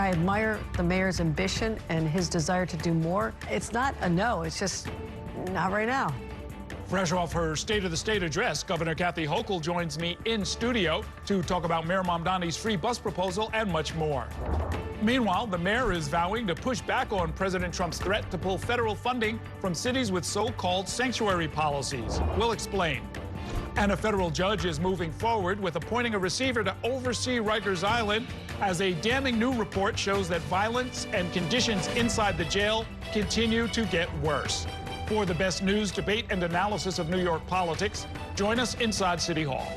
I admire the mayor's ambition and his desire to do more. It's not a no, it's just not right now. Fresh off her State of the State address, Governor Kathy Hochul joins me in studio to talk about Mayor Mamdani's free bus proposal and much more. Meanwhile, the mayor is vowing to push back on President Trump's threat to pull federal funding from cities with so-called sanctuary policies. We'll explain. And a federal judge is moving forward with appointing a receiver to oversee Rikers Island as a damning new report shows that violence and conditions inside the jail continue to get worse. For the best news, debate, and analysis of New York politics, join us inside City Hall.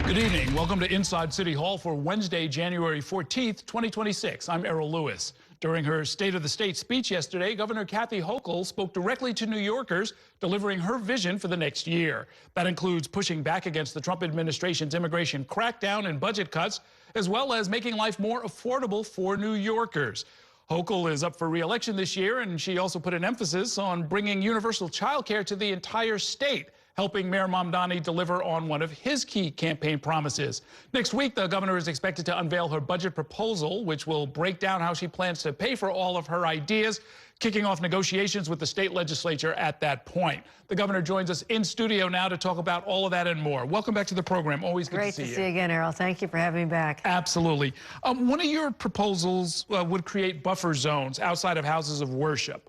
Good evening. Welcome to Inside City Hall for Wednesday, January 14th, 2026. I'm Errol Lewis. During her State of the State speech yesterday, Governor Kathy Hochul spoke directly to New Yorkers, delivering her vision for the next year. That includes pushing back against the Trump administration's immigration crackdown and budget cuts, as well as making life more affordable for New Yorkers. Hochul is up for re-election this year, and she also put an emphasis on bringing universal child care to the entire state, helping Mayor Mamdani deliver on one of his key campaign promises. Next week, the governor is expected to unveil her budget proposal, which will break down how she plans to pay for all of her ideas, kicking off negotiations with the state legislature at that point. The governor joins us in studio now to talk about all of that and more. Welcome back to the program. Always good to see you. Great to see you again, Errol. Thank you for having me back. Absolutely. One of your proposals would create buffer zones outside of houses of worship.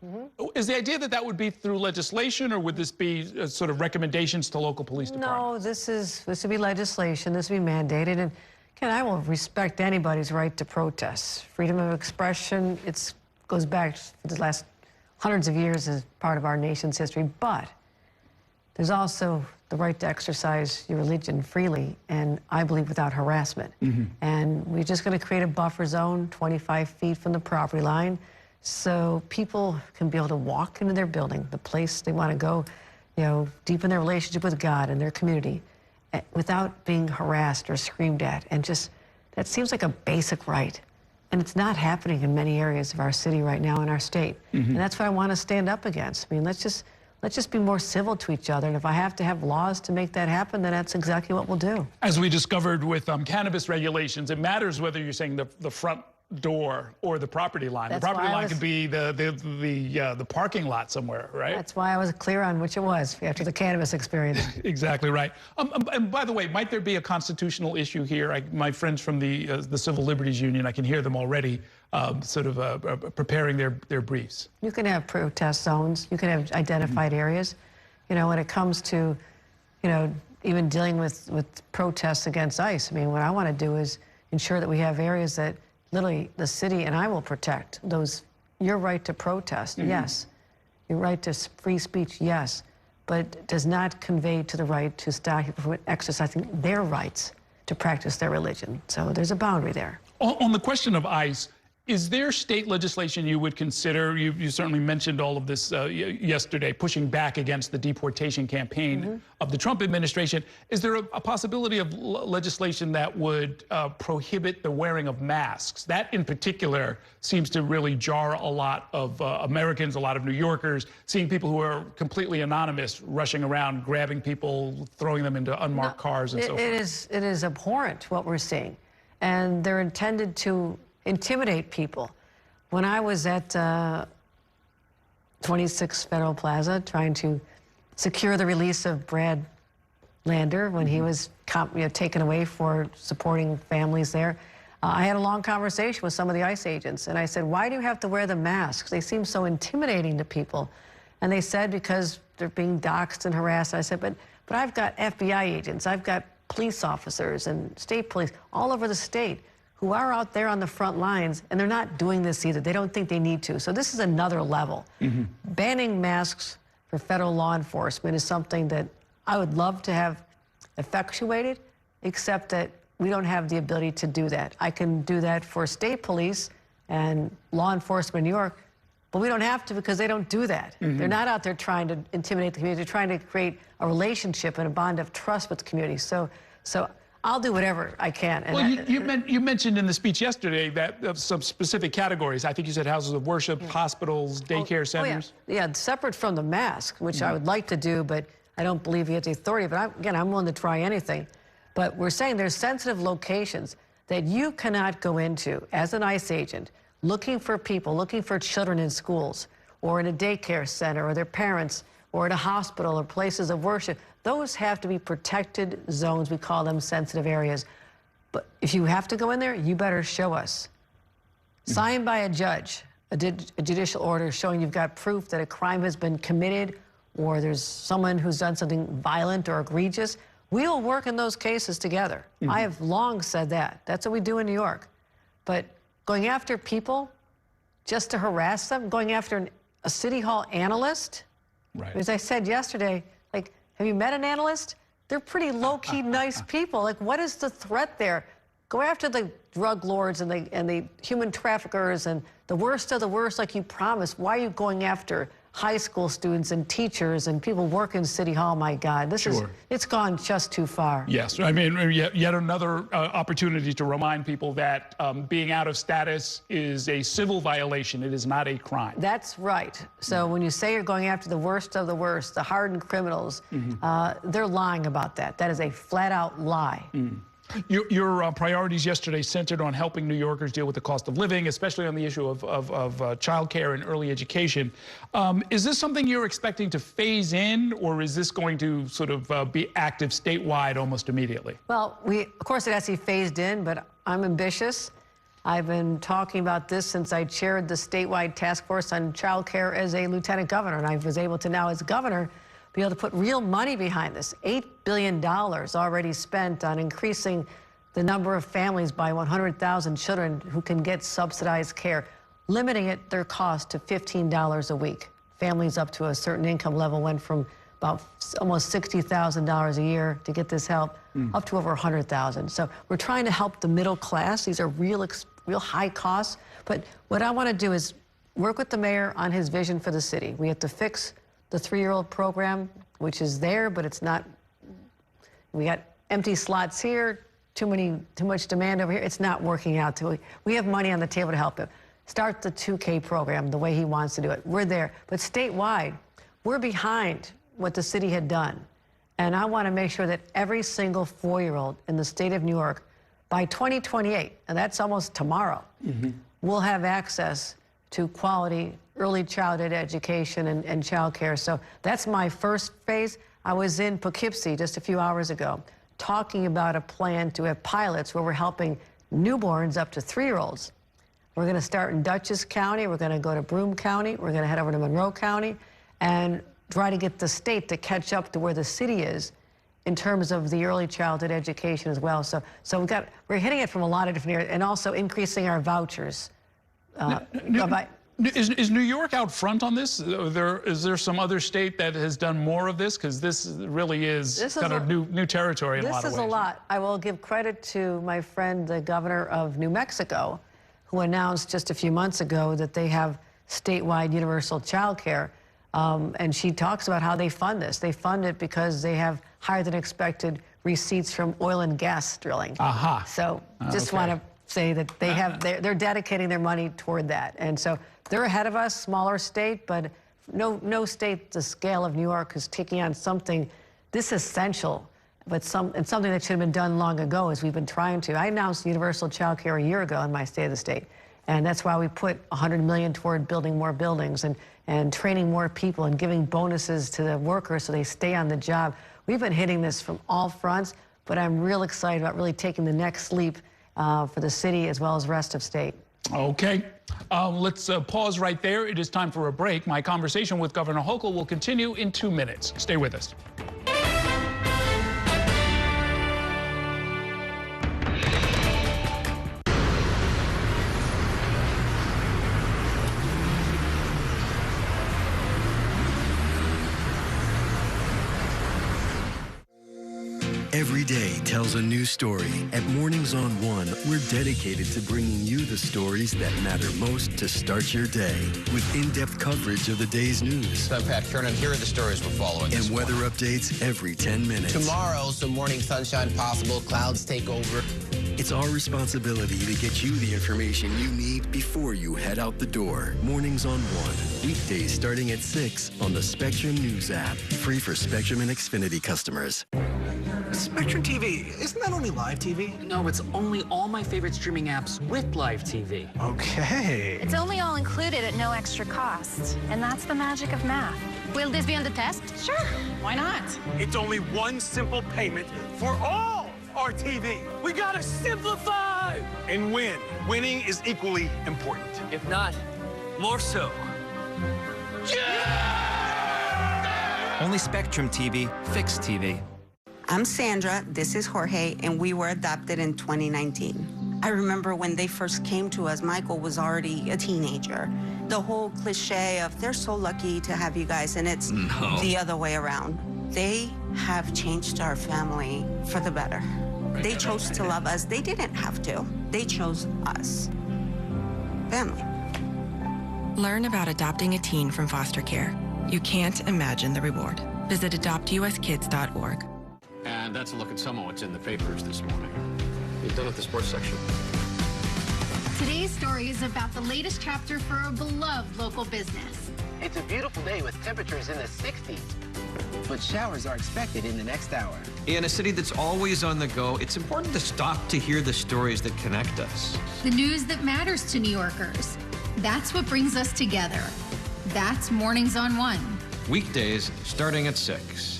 Is the idea that that would be through legislation, or would this be sort of recommendations to local police departments? No, this would be legislation. This would be mandated. And again, I will respect anybody's right to protest. Freedom of expression, it goes back to the last hundreds of years as part of our nation's history. But there's also the right to exercise your religion freely, and I believe without harassment. And we're just going to create a buffer zone 25 feet from the property line so people can be able to walk into their building, the place they want to go, you know, deepen their relationship with God and their community without being harassed or screamed at. And just, that seems like a basic right. And it's not happening in many areas of our city right now in our state. And that's what I want to stand up against. I mean, let's just be more civil to each other. And if I have to have laws to make that happen, then that's exactly what we'll do. As we discovered with cannabis regulations, it matters whether you're saying the front door or the property line. The property line could be the parking lot somewhere, right? That's why I was clear on which it was after the cannabis experience. Exactly right. And by the way, might there be a constitutional issue here? My friends from the Civil Liberties Union, I can hear them already preparing their briefs. You can have protest zones. You can have identified areas. You know, when it comes to, you know, even dealing with protests against ICE, I mean, what I want to do is ensure that we have areas that literally the city and I will protect those. Your right to protest, yes. Your right to free speech, yes. But does not convey to the right to stop people from exercising their rights to practice their religion. So there's a boundary there. On the question of ICE, is there state legislation you would consider? You certainly mentioned all of this yesterday, pushing back against the deportation campaign of the Trump administration. Is there a possibility of legislation that would prohibit the wearing of masks? That in particular seems to really jar a lot of Americans, a lot of New Yorkers, seeing people who are completely anonymous rushing around, grabbing people, throwing them into unmarked cars and so forth. It is abhorrent what we're seeing. And they're intended to intimidate people. When I was at 26 Federal Plaza trying to secure the release of Brad Lander when he was taken away for supporting families there, I had a long conversation with some of the ICE agents, and I said, why do you have to wear the masks? They seem so intimidating to people. And they said, because they're being doxxed and harassed. I said, but I've got FBI agents, I've got police officers and state police all over the state who are out there on the front lines, and they're not doing this either. They don't think they need to. So this is another level. Banning masks for federal law enforcement is something that I would love to have effectuated, except that we don't have the ability to do that. I can do that for state police and law enforcement in New York, but we don't have to because they don't do that. They're not out there trying to intimidate the community. They're trying to create a relationship and a bond of trust with the community. So I'll do whatever I can. And well, you mentioned in the speech yesterday that of some specific categories. I think you said houses of worship, hospitals, daycare centers. Yeah, separate from the mask, which I would like to do, but I don't believe he has the authority. But again, I'm willing to try anything. But we're saying there's sensitive locations that you cannot go into as an ICE agent looking for people, looking for children in schools or in a daycare center or their parents or at a hospital or places of worship. Those have to be protected zones. We call them sensitive areas. But if you have to go in there, you better show us. Signed by a judge, a judicial order showing you've got proof that a crime has been committed or there's someone who's done something violent or egregious. We'll work in those cases together. I have long said that. That's what we do in New York. But going after people just to harass them, going after a city hall analyst, right. As I said yesterday, like, have you met an analyst? They're pretty low-key, nice people. Like, what is the threat there? Go after the drug lords and the human traffickers and the worst of the worst like you promised. Why are you going after high school students and teachers and people working City Hall? My God, it's gone just too far. Yes, I mean, yet another opportunity to remind people that being out of status is a civil violation. It is not a crime. That's right. So when you say you're going after the worst of the worst, the hardened criminals, they're lying about that. That is a flat-out lie. Your priorities yesterday centered on helping New Yorkers deal with the cost of living, especially on the issue of child care and early education. Is this something you're expecting to phase in, or is this going to sort of be active statewide almost immediately? Well, of course, it has to be phased in, but I'm ambitious. I've been talking about this since I chaired the statewide task force on child care as a lieutenant governor, and I was able to now, as governor, be able to put real money behind this. $8 billion already spent on increasing the number of families by 100,000 children who can get subsidized care, limiting their cost to $15 a week. Families up to a certain income level went from about almost $60,000 a year to get this help up to over $100,000. So we're trying to help the middle class. These are real high costs. But what I want to do is work with the mayor on his vision for the city. We have to fix the 3-year-old program, which is there, but it's not. We got empty slots here, too much demand over here. It's not working out. We have money on the table to help him. Start the 2K program the way he wants to do it. We're there. But statewide, we're behind what the city had done. And I want to make sure that every single 4-year-old in the state of New York, by 2028, and that's almost tomorrow, will have access to quality early childhood education and child care. So that's my first phase. I was in Poughkeepsie just a few hours ago talking about a plan to have pilots where we're helping newborns up to 3-year-olds. We're going to start in Dutchess County. We're going to go to Broome County. We're going to head over to Monroe County and try to get the state to catch up to where the city is in terms of the early childhood education as well. So we're hitting it from a lot of different areas and also increasing our vouchers. Is New York out front on this? Is there some other state that has done more of this? Because this really is kind of new territory in a lot of ways. This is a lot. I will give credit to my friend, the governor of New Mexico, who announced just a few months ago that they have statewide universal child care. And she talks about how they fund this. They fund it because they have higher than expected receipts from oil and gas drilling. So just want to say that they have, they're dedicating their money toward that. And so they're ahead of us, smaller state, but no state the scale of New York is taking on something this essential, but something that should have been done long ago, as we've been trying to. I announced universal child care a year ago in my State of the State. And that's why we put $100 million toward building more buildings and training more people and giving bonuses to the workers so they stay on the job. We've been hitting this from all fronts, but I'm real excited about really taking the next leap for the city as well as the rest of state. Okay. Let's pause right there. It is time for a break. My conversation with Governor Hochul will continue in 2 minutes. Stay with us. Every day tells a new story. At Mornings on One, we're dedicated to bringing you the stories that matter most to start your day. With in-depth coverage of the day's news. I'm Pat Kernan. Here are the stories we're following. And weather updates every 10 minutes. Tomorrow, some morning sunshine possible. Clouds take over. It's our responsibility to get you the information you need before you head out the door. Mornings on One. Weekdays starting at 6 on the Spectrum News app. Free for Spectrum and Xfinity customers. Spectrum TV, isn't that only live TV? No, it's only all my favorite streaming apps with live TV. Okay. It's only all included at no extra cost. And that's the magic of math. Will this be on the test? Sure. Why not? It's only one simple payment for all our TV. We gotta simplify and win. Winning is equally important. If not, more so. Yeah! Only Spectrum TV, fixed TV. I'm Sandra, this is Jorge, and we were adopted in 2019. I remember when they first came to us, Michael was already a teenager. The whole cliche of, they're so lucky to have you guys, and it's the other way around. They have changed our family for the better. They chose to love us. They didn't have to. They chose us. Family. Learn about adopting a teen from foster care. You can't imagine the reward. Visit adoptuskids.org. And that's a look at some of what's in the papers this morning. You're done with the sports section. Today's story is about the latest chapter for a beloved local business. It's a beautiful day with temperatures in the 60s, but showers are expected in the next hour. In a city that's always on the go, it's important to stop to hear the stories that connect us. The news that matters to New Yorkers. That's what brings us together. That's Mornings on One. Weekdays starting at 6.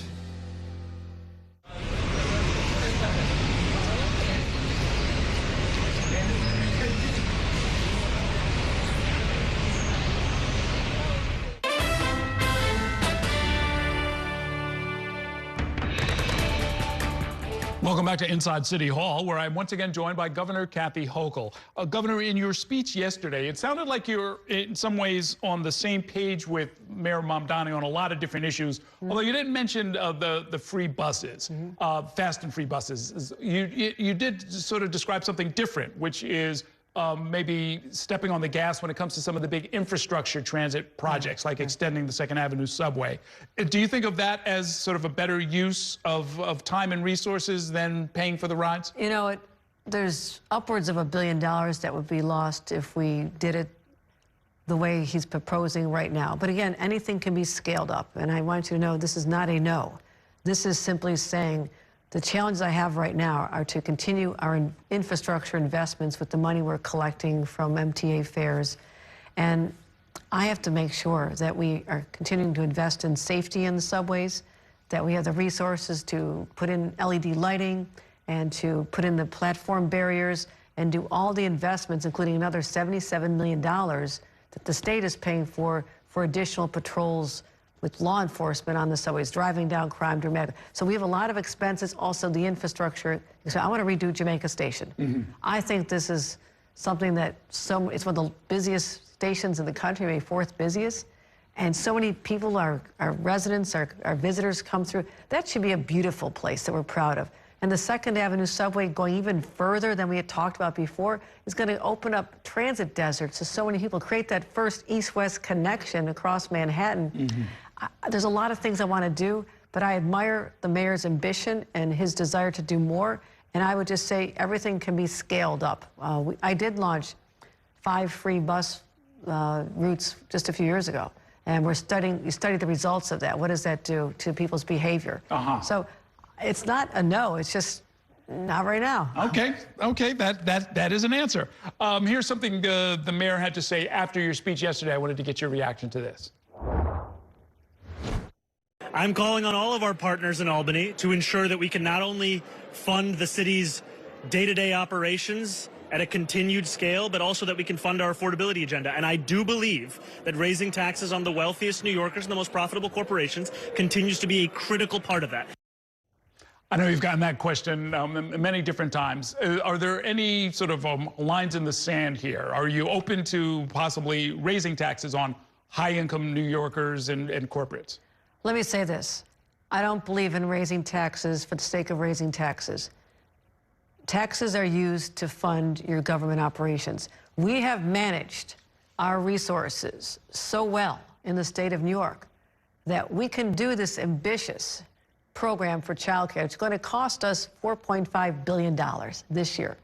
Welcome back to Inside City Hall, where I'm once again joined by Governor Kathy Hochul. Governor, in your speech yesterday, it sounded like you're in some ways on the same page with Mayor Mamdani on a lot of different issues, although you didn't mention the free buses, fast and free buses. You did sort of describe something different, which is maybe stepping on the gas when it comes to some of the big infrastructure transit projects, like extending the 2nd Avenue subway. Do you think of that as sort of a better use of time and resources than paying for the rides? You know, there's upwards of $1 billion that would be lost if we did it the way he's proposing right now. But again, anything can be scaled up. And I want you to know this is not a no. This is simply saying, the challenges I have right now are to continue our infrastructure investments with the money we're collecting from MTA fares. And I have to make sure that we are continuing to invest in safety in the subways, that we have the resources to put in LED lighting and to put in the platform barriers and do all the investments, including another $77 million that the state is paying for additional patrols with law enforcement on the subways, driving down crime dramatically. So we have a lot of expenses, also the infrastructure. So I want to redo Jamaica Station. I think this is something that it's one of the busiest stations in the country, maybe 4th busiest. And so many people, our residents, our visitors come through. That should be a beautiful place that we're proud of. And the 2nd Avenue subway going even further than we had talked about before is going to open up transit deserts to so many people, create that first east-west connection across Manhattan. There's a lot of things I want to do, but I admire the mayor's ambition and his desire to do more. And I would just say everything can be scaled up. I did launch 5 free bus routes just a few years ago. And we studied the results of that. What does that do to people's behavior? So it's not a no, it's just not right now. Okay, that is an answer. Here's something the mayor had to say after your speech yesterday. I wanted to get your reaction to this. I'm calling on all of our partners in Albany to ensure that we can not only fund the city's day-to-day operations at a continued scale, but also that we can fund our affordability agenda. And I do believe that raising taxes on the wealthiest New Yorkers and the most profitable corporations continues to be a critical part of that. I know you've gotten that question many different times. Are there any sort of lines in the sand here? Are you open to possibly raising taxes on high-income New Yorkers and corporates? Let me say this. I don't believe in raising taxes for the sake of raising taxes. Taxes are used to fund your government operations. We have managed our resources so well in the state of New York that we can do this ambitious program for childcare. It's going to cost us $4.5 billion this year.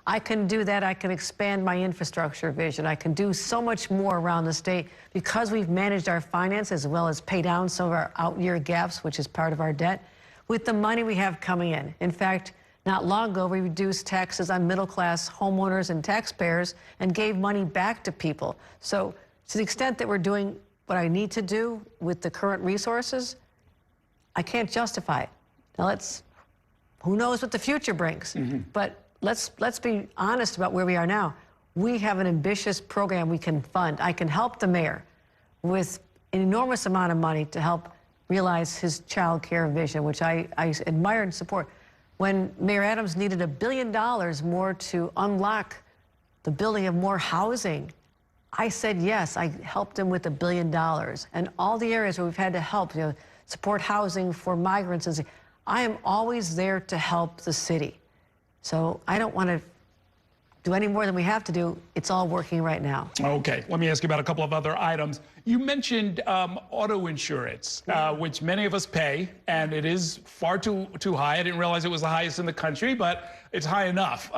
I can do that. I can expand my infrastructure vision. I can do so much more around the state because we've managed our finances as well as pay down some of our out-year gaps, which is part of our debt, with the money we have coming in. In fact, not long ago, we reduced taxes on middle-class homeowners and taxpayers and gave money back to people. So to the extent that we're doing what I need to do with the current resources, I can't justify it. Now who knows what the future brings, but let's be honest about where we are now. We have an ambitious program we can fund. I can help the mayor with an enormous amount of money to help realize his child care vision, which I admire and support. When Mayor Adams needed $1 billion more to unlock the building of more housing, I said yes. I helped him with $1 billion. And all the areas where we've had to help, support housing for migrants. I am always there to help the city. So I don't want to do any more than we have to do. It's all working right now. Okay, let me ask you about a couple of other items. You mentioned auto insurance, which many of us pay, and it is far too high. I didn't realize it was the highest in the country, but it's high enough.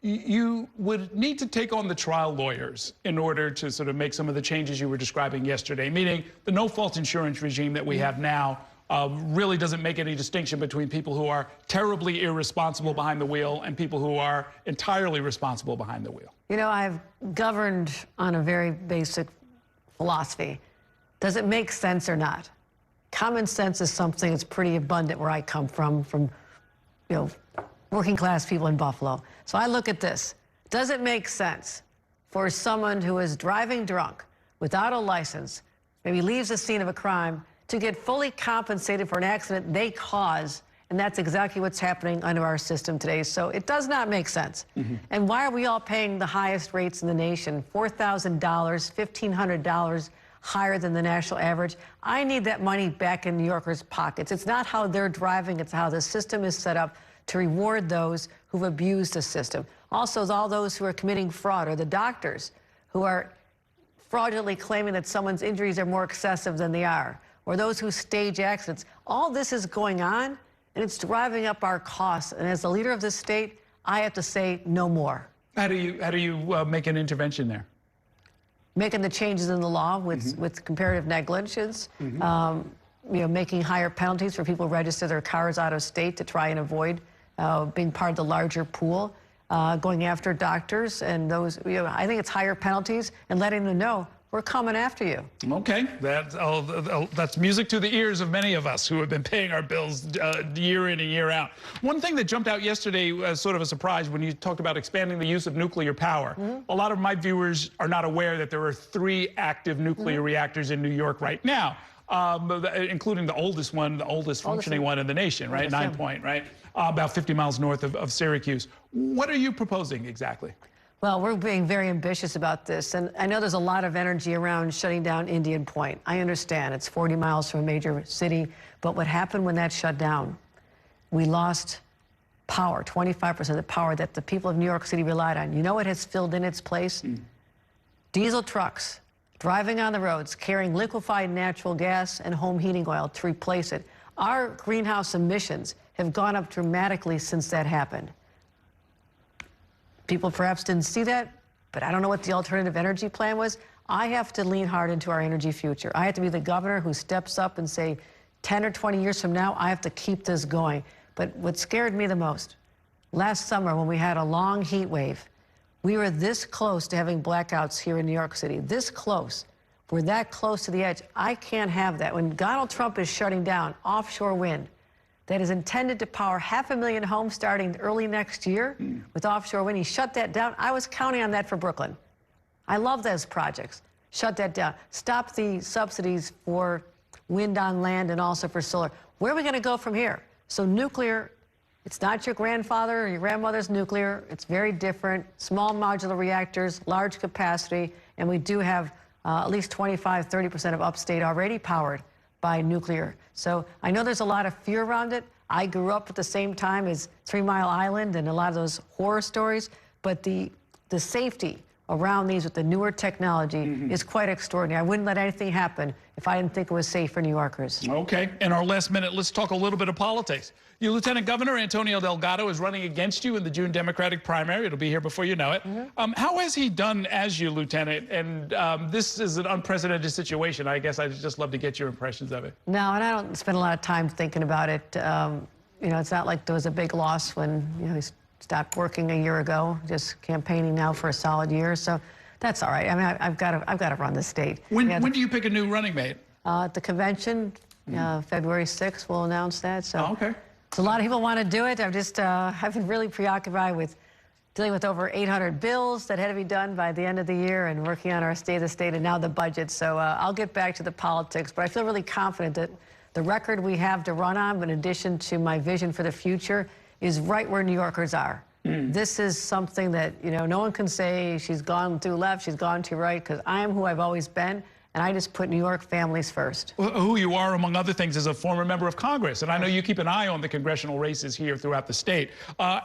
You would need to take on the trial lawyers in order to sort of make some of the changes you were describing yesterday, meaning the no-fault insurance regime that we have now really doesn't make any distinction between people who are terribly irresponsible behind the wheel and people who are entirely responsible behind the wheel. You know, I've governed on a very basic philosophy. Does it make sense or not? Common sense is something that's pretty abundant where I come from working class people in Buffalo. So I look at this. Does it make sense for someone who is driving drunk without a license, maybe leaves the scene of a crime, to get fully compensated for an accident they cause? And that's exactly what's happening under our system today. So it does not make sense. And why are we all paying the highest rates in the nation? $4,000, $1,500 higher than the national average. I need that money back in New Yorkers' pockets. It's not how they're driving, it's how the system is set up to reward those who've abused the system. Also, all those who are committing fraud, or the doctors who are fraudulently claiming that someone's injuries are more excessive than they are, or those who stage accidents. All this is going on, and it's driving up our costs. And as the leader of this state, I have to say no more. How do you make an intervention there? Making the changes in the law with comparative negligence, making higher penalties for people who register their cars out of state to try and avoid being part of the larger pool, going after doctors and those. I think it's higher penalties and letting them know we're coming after you. Okay, that's music to the ears of many of us who have been paying our bills year in and year out. One thing that jumped out yesterday as sort of a surprise when you talked about expanding the use of nuclear power. A lot of my viewers are not aware that there are 3 active nuclear reactors in New York right now, including the oldest one, the oldest functioning one in the nation, right? 9 Point, right? About 50 miles north of Syracuse. What are you proposing exactly? Well, we're being very ambitious about this, and I know there's a lot of energy around shutting down Indian Point. I understand it's 40 miles from a major city, but what happened when that shut down? We lost power, 25% of the power that the people of New York City relied on. You know what has filled in its place? Diesel trucks driving on the roads, carrying liquefied natural gas and home heating oil to replace it. Our greenhouse emissions have gone up dramatically since that happened. People perhaps didn't see that, but I don't know what the alternative energy plan was. I have to lean hard into our energy future. I have to be the governor who steps up and say, 10 or 20 years from now, I have to keep this going. But what scared me the most, last summer when we had a long heat wave, we were this close to having blackouts here in New York City, this close. We're that close to the edge. I can't have that. When Donald Trump is shutting down offshore wind, that is intended to power 500,000 homes starting early next year with offshore wind. He shut that down. I was counting on that for Brooklyn. I love those projects. Shut that down. Stop the subsidies for wind on land and also for solar. Where are we going to go from here? So nuclear, it's not your grandfather or your grandmother's nuclear. It's very different. Small modular reactors, large capacity, and we do have at least 25, 30% of upstate already powered by nuclear. So I know there's a lot of fear around it. I grew up at the same time as 3 Mile Island and a lot of those horror stories, but the safety around these with the newer technology is quite extraordinary. I wouldn't let anything happen if I didn't think it was safe for New Yorkers. Okay, in our last minute, let's talk a little bit of politics. Your Lieutenant Governor, Antonio Delgado, is running against you in the June Democratic primary. It'll be here before you know it. How has he done as your lieutenant? And this is an unprecedented situation. I guess I'd just love to get your impressions of it. No, and I don't spend a lot of time thinking about it. You know, it's not like there was a big loss when, you know, he stopped working a year ago, just campaigning now for a solid year. So that's all right. I mean, I've got to run the state. When do you pick a new running mate? At the convention, February 6th, we'll announce that. So okay. So a lot of people want to do it. I've been really preoccupied with dealing with over 800 bills that had to be done by the end of the year and working on our State of the State and now the budget. So I'll get back to the politics, but I feel really confident that the record we have to run on, in addition to my vision for the future, is right where New Yorkers are. This is something that, you know, no one can say she's gone too left, she's gone too right, because I am who I've always been. And I just put New York families first. Well, who you are, among other things, is a former member of Congress. And I know you keep an eye on the congressional races here throughout the state.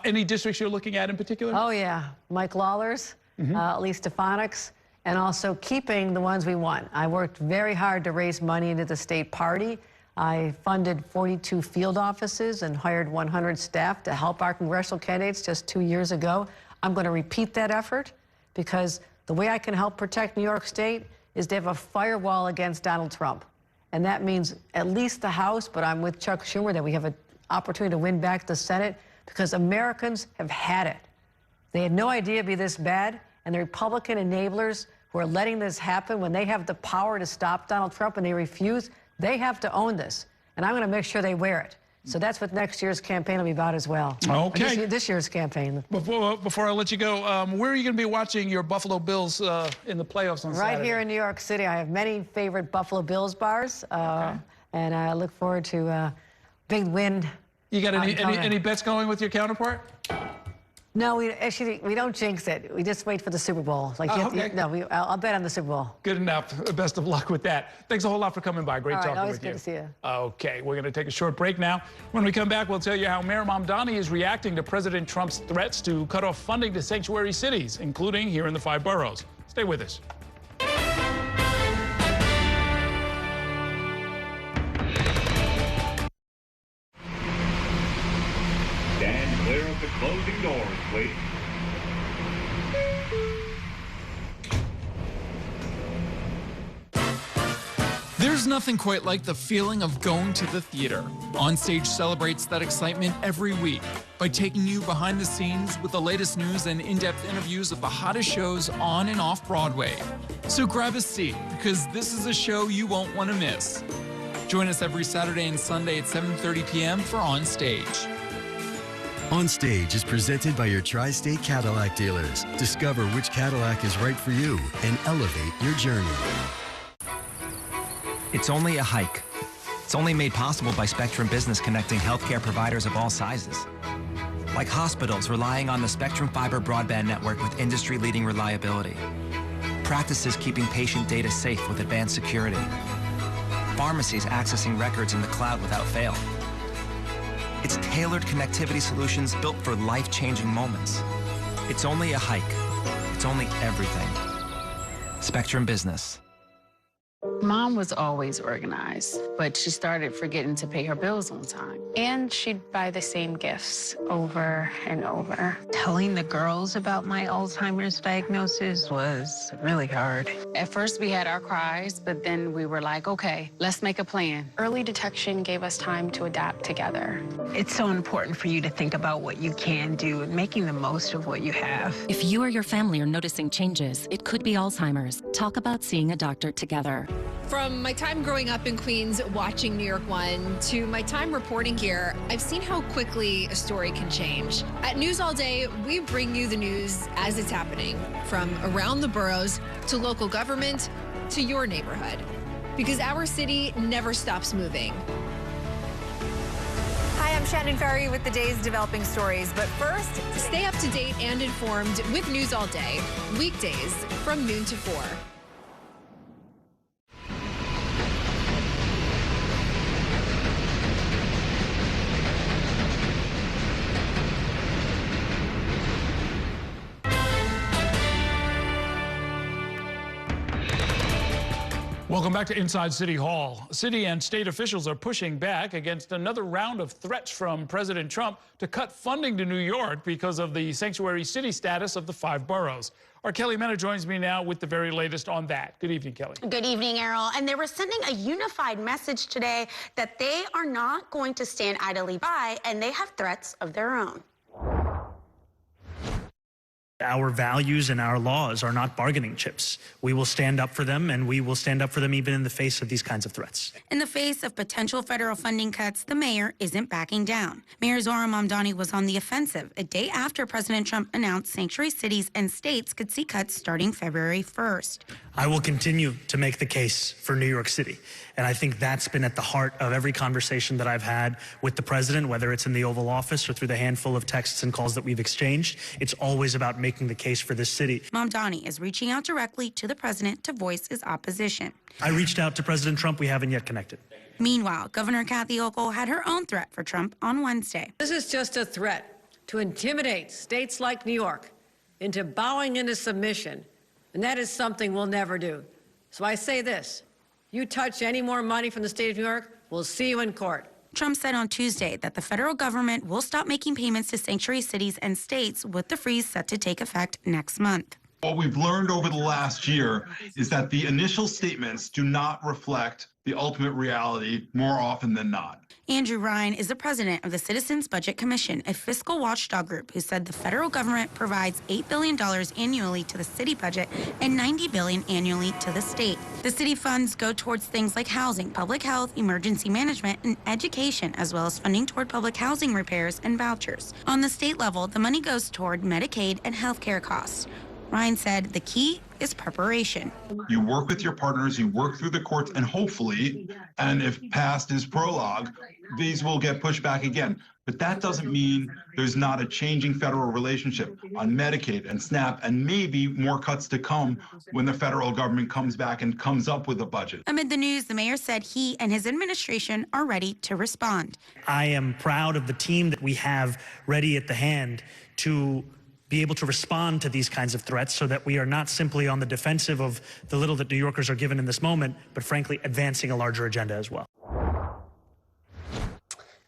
Any districts you're looking at in particular? Oh, yeah. Mike Lawler's, Elise Stefanik's, and also keeping the ones we won. I worked very hard to raise money into the state party. I funded 42 field offices and hired 100 staff to help our congressional candidates just 2 years ago. I'm going to repeat that effort because the way I can help protect New York State is to have a firewall against Donald Trump. And that means at least the House, but I'm with Chuck Schumer that we have an opportunity to win back the Senate because Americans have had it. They had no idea it'd be this bad, and the Republican enablers who are letting this happen, when they have the power to stop Donald Trump and they refuse, they have to own this. And I'm going to make sure they wear it. So that's what next year's campaign will be about as well. Okay. This year's campaign. Before I let you go, where are you going to be watching your Buffalo Bills in the playoffs on Saturday? Right here in New York City. I have many favorite Buffalo Bills bars, and I look forward to a big win. You got any bets going with your counterpart? No, we don't jinx it. We just wait for the Super Bowl. Like, I'll bet on the Super Bowl. Good enough. Best of luck with that. Thanks a whole lot for coming by. Great talking with you. Always good to see you. Okay, we're going to take a short break now. When we come back, we'll tell you how Mayor Mamdani is reacting to President Trump's threats to cut off funding to sanctuary cities, including here in the 5 boroughs. Stay with us. Stand clear of the closing doors, please. There's nothing quite like the feeling of going to the theater. Onstage celebrates that excitement every week by taking you behind the scenes with the latest news and in-depth interviews of the hottest shows on and off Broadway. So grab a seat, because this is a show you won't want to miss. Join us every Saturday and Sunday at 7:30 p.m. for Onstage. On Stage is presented by your Tri-State Cadillac dealers. Discover which Cadillac is right for you and elevate your journey. It's only a hike. It's only made possible by Spectrum Business connecting healthcare providers of all sizes. Like hospitals relying on the Spectrum Fiber broadband network with industry-leading reliability. Practices keeping patient data safe with advanced security. Pharmacies accessing records in the cloud without fail. It's tailored connectivity solutions built for life-changing moments. It's only a hike. It's only everything. Spectrum Business. Mom was always organized, but she started forgetting to pay her bills on time. And she'd buy the same gifts over and over. Telling the girls about my Alzheimer's diagnosis was really hard. At first, we had our cries, but then we were like, okay, let's make a plan. Early detection gave us time to adapt together. It's so important for you to think about what you can do and making the most of what you have. If you or your family are noticing changes, it could be Alzheimer's. Talk about seeing a doctor together. From my time growing up in Queens watching New York 1 to my time reporting here, I've seen how quickly a story can change. At News All Day, we bring you the news as it's happening, from around the boroughs to local government to your neighborhood, because our city never stops moving. Hi, I'm Shannon Ferry with the day's developing stories. But first, stay up to date and informed with News All Day, weekdays from noon to 4. Welcome back to Inside City Hall. City and state officials are pushing back against another round of threats from President Trump to cut funding to New York because of the sanctuary city status of the 5 boroughs. Our Kelly Mena joins me now with the very latest on that. Good evening, Kelly. Good evening, Errol. And they were sending a unified message today that they are not going to stand idly by, and they have threats of their own. Our values and our laws are not bargaining chips. We will stand up for them, and we will stand up for them even in the face of these kinds of threats. In the face of potential federal funding cuts, the mayor isn't backing down. Mayor Zohran Mamdani was on the offensive a day after President Trump announced sanctuary cities and states could see cuts starting February 1st. I will continue to make the case for New York City. And I think that's been at the heart of every conversation that I've had with the president, whether it's in the Oval Office or through the handful of texts and calls that we've exchanged. It's always about making the case for this city. Mamdani is reaching out directly to the president to voice his opposition. I reached out to President Trump. We haven't yet connected. Meanwhile, Governor Kathy Hochul had her own threat for Trump on Wednesday. This is just a threat to intimidate states like New York into bowing into submission, and that is something we'll never do. So I say this. You touch any more money from the state of New York, we'll see you in court. Trump said on Tuesday that the federal government will stop making payments to sanctuary cities and states with the freeze set to take effect next month. What we've learned over the last year is that the initial statements do not reflect the ultimate reality more often than not. Andrew Ryan is the president of the Citizens Budget Commission, a fiscal watchdog group who said the federal government provides $8 billion annually to the city budget and $90 billion annually to the state. The city funds go towards things like housing, public health, emergency management, and education, as well as funding toward public housing repairs and vouchers. On the state level, the money goes toward Medicaid and health care costs. Ryan said the key is preparation. You work with your partners, you work through the courts, and hopefully, and if past is prologue, these will get pushed back again. But that doesn't mean there's not a changing federal relationship on Medicaid and SNAP, and maybe more cuts to come when the federal government comes back and comes up with a budget. Amid the news, the mayor said he and his administration are ready to respond. I am proud of the team that we have ready at the hand to be able to respond to these kinds of threats so that we are not simply on the defensive of the little that New Yorkers are given in this moment, but frankly, advancing a larger agenda as well.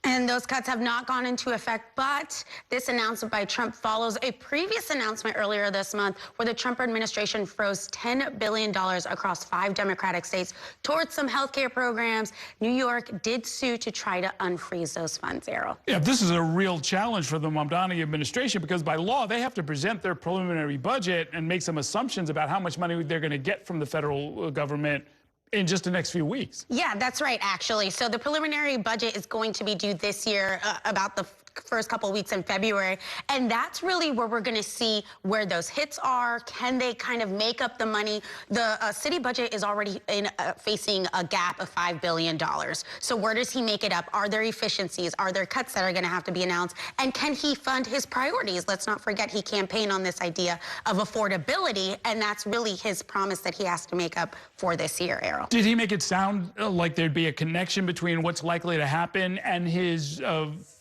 And those cuts have not gone into effect, but this announcement by Trump follows a previous announcement earlier this month where the Trump administration froze $10 billion across 5 Democratic states towards some health care programs. New York did sue to try to unfreeze those funds, Errol. Yeah, this is a real challenge for the Mamdani administration because by law, they have to present their preliminary budget and make some assumptions about how much money they're going to get from the federal government in just the next few weeks. Yeah, that's right, actually. So the preliminary budget is going to be due this year, about the first couple of weeks in February. And that's really where we're going to see where those hits are. Can they kind of make up the money? The city budget is already facing a gap of $5 billion. So where does he make it up? Are there efficiencies? Are there cuts that are going to have to be announced? And can he fund his priorities? Let's not forget he campaigned on this idea of affordability, and that's really his promise that he has to make up for this year, Errol. Did he make it sound like there'd be a connection between what's likely to happen and his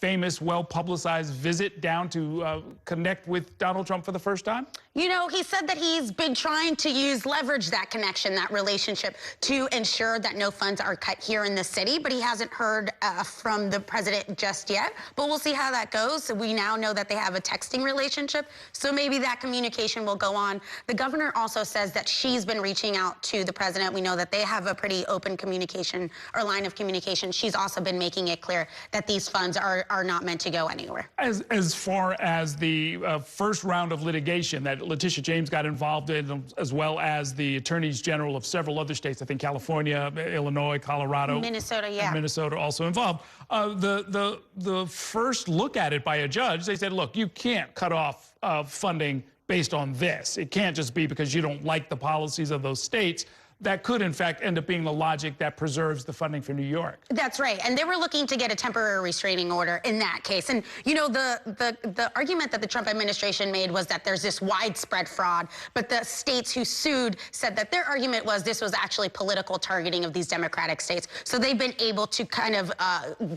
famous, well-publicized visit down to connect with Donald Trump for the first time? You know, he said that he's been trying to leverage that connection, that relationship, to ensure that no funds are cut here in the city, but he hasn't heard from the president just yet. But we'll see how that goes. We now know that they have a texting relationship, so maybe that communication will go on. The governor also says that she's been reaching out to the president. We know that they have a pretty open communication or line of communication. She's also been making it clear that these funds are not meant to go anywhere. As far as the first round of litigation that Letitia James got involved in, as well as the attorneys general of several other states, I think California, Illinois, Colorado, Minnesota, yeah, and Minnesota also involved. The first look at it by a judge, they said, look, you can't cut off funding based on this. It can't just be because you don't like the policies of those states. That could, in fact, end up being the logic that preserves the funding for New York. That's right. And they were looking to get a temporary restraining order in that case. And, you know, the argument that the Trump administration made was that there's this widespread fraud. But the states who sued said that their argument was this was actually political targeting of these Democratic states. So they've been able to kind of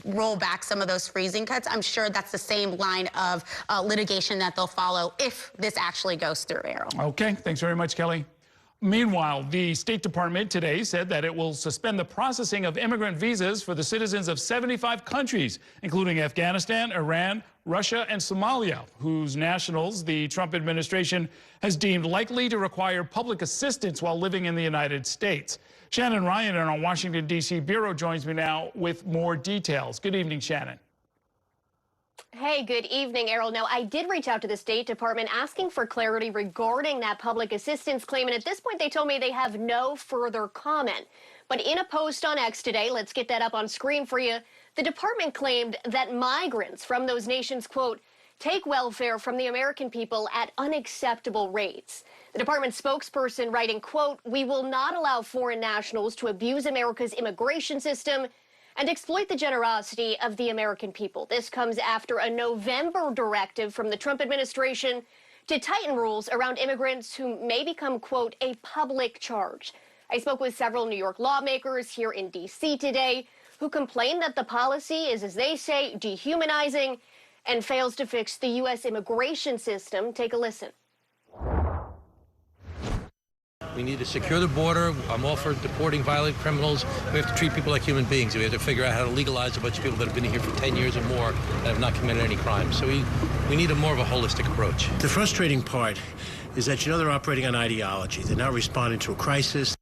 roll back some of those freezing cuts. I'm sure that's the same line of litigation that they'll follow if this actually goes through, Errol. Okay. Thanks very much, Kelly. Meanwhile, the State Department today said that it will suspend the processing of immigrant visas for the citizens of 75 countries, including Afghanistan, Iran, Russia, and Somalia, whose nationals the Trump administration has deemed likely to require public assistance while living in the United States. Shannon Ryan in our Washington, D.C. bureau joins me now with more details. Good evening, Shannon. Hey, good evening, Errol. Now, I did reach out to the State Department asking for clarity regarding that public assistance claim, and at this point they told me they have no further comment. But in a post on X today, let's get that up on screen for you, the department claimed that migrants from those nations, quote, take welfare from the American people at unacceptable rates. The department spokesperson writing, quote, we will not allow foreign nationals to abuse America's immigration system and exploit the generosity of the American people. This comes after a November directive from the Trump administration to tighten rules around immigrants who may become, quote, a public charge. I spoke with several New York lawmakers here in D.C. today who complain that the policy is, as they say, dehumanizing and fails to fix the U.S. immigration system. Take a listen. We need to secure the border. I'm all for deporting violent criminals. We have to treat people like human beings. We have to figure out how to legalize a bunch of people that have been here for 10 years or more that have not committed any crimes. So we need more of a holistic approach. The frustrating part is that, you know, they're operating on ideology. They're not responding to a crisis.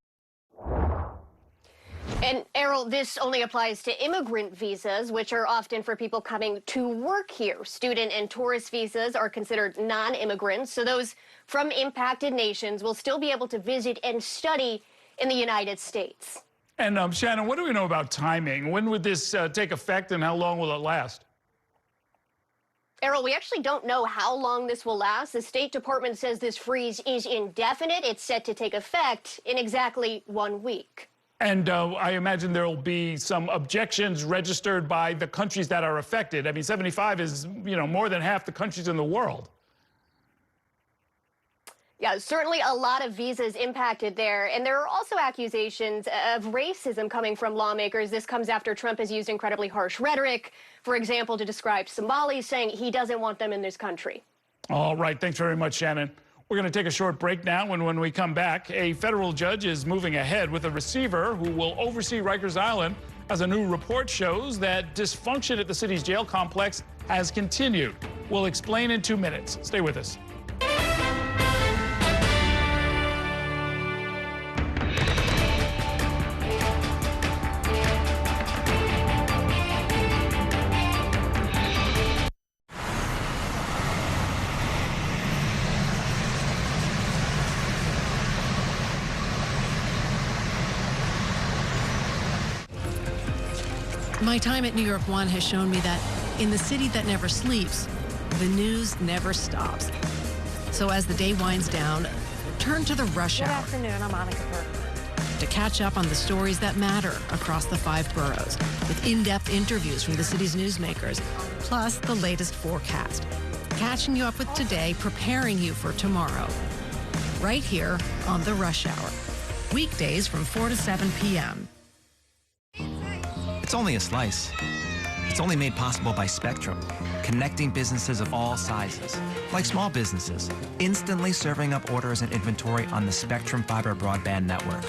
And, Errol, this only applies to immigrant visas, which are often for people coming to work here. Student and tourist visas are considered non-immigrants, so those from impacted nations will still be able to visit and study in the United States. And, Shannon, what do we know about timing? When would this take effect, and how long will it last? Errol, we actually don't know how long this will last. The State Department says this freeze is indefinite. It's set to take effect in exactly 1 week. And I imagine there will be some objections registered by the countries that are affected. I mean, 75 is, you know, more than half the countries in the world. Yeah, certainly a lot of visas impacted there. And there are also accusations of racism coming from lawmakers. This comes after Trump has used incredibly harsh rhetoric, for example, to describe Somalis, saying he doesn't want them in this country. All right. Thanks very much, Shannon. We're going to take a short break now, and when we come back, a federal judge is moving ahead with a receiver who will oversee Rikers Island, as a new report shows that dysfunction at the city's jail complex has continued. We'll explain in 2 minutes. Stay with us. My time at New York One has shown me that in the city that never sleeps, the news never stops. So as the day winds down, turn to the rush hour. Good afternoon, I'm Monica Burke. To catch up on the stories that matter across the 5 boroughs, with in-depth interviews from the city's newsmakers, plus the latest forecast. Catching you up with today, preparing you for tomorrow. Right here on the Rush Hour. Weekdays from 4 to 7 p.m. It's only a slice. It's only made possible by Spectrum, connecting businesses of all sizes, like small businesses, instantly serving up orders and inventory on the Spectrum Fiber broadband network.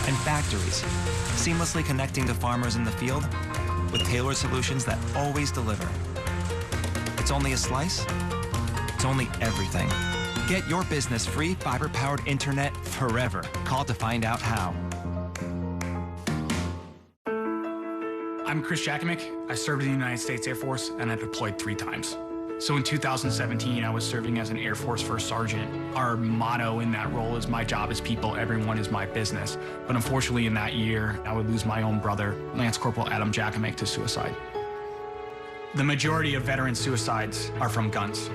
And factories, seamlessly connecting to farmers in the field with tailored solutions that always deliver. It's only a slice. It's only everything. Get your business free fiber-powered internet forever. Call to find out how. I'm Chris Jakomick. I served in the United States Air Force, and I deployed 3 times. So in 2017, I was serving as an Air Force First Sergeant. Our motto in that role is, my job is people, everyone is my business. But unfortunately, in that year, I would lose my own brother, Lance Corporal Adam Jakomick, to suicide. The majority of veteran suicides are from guns.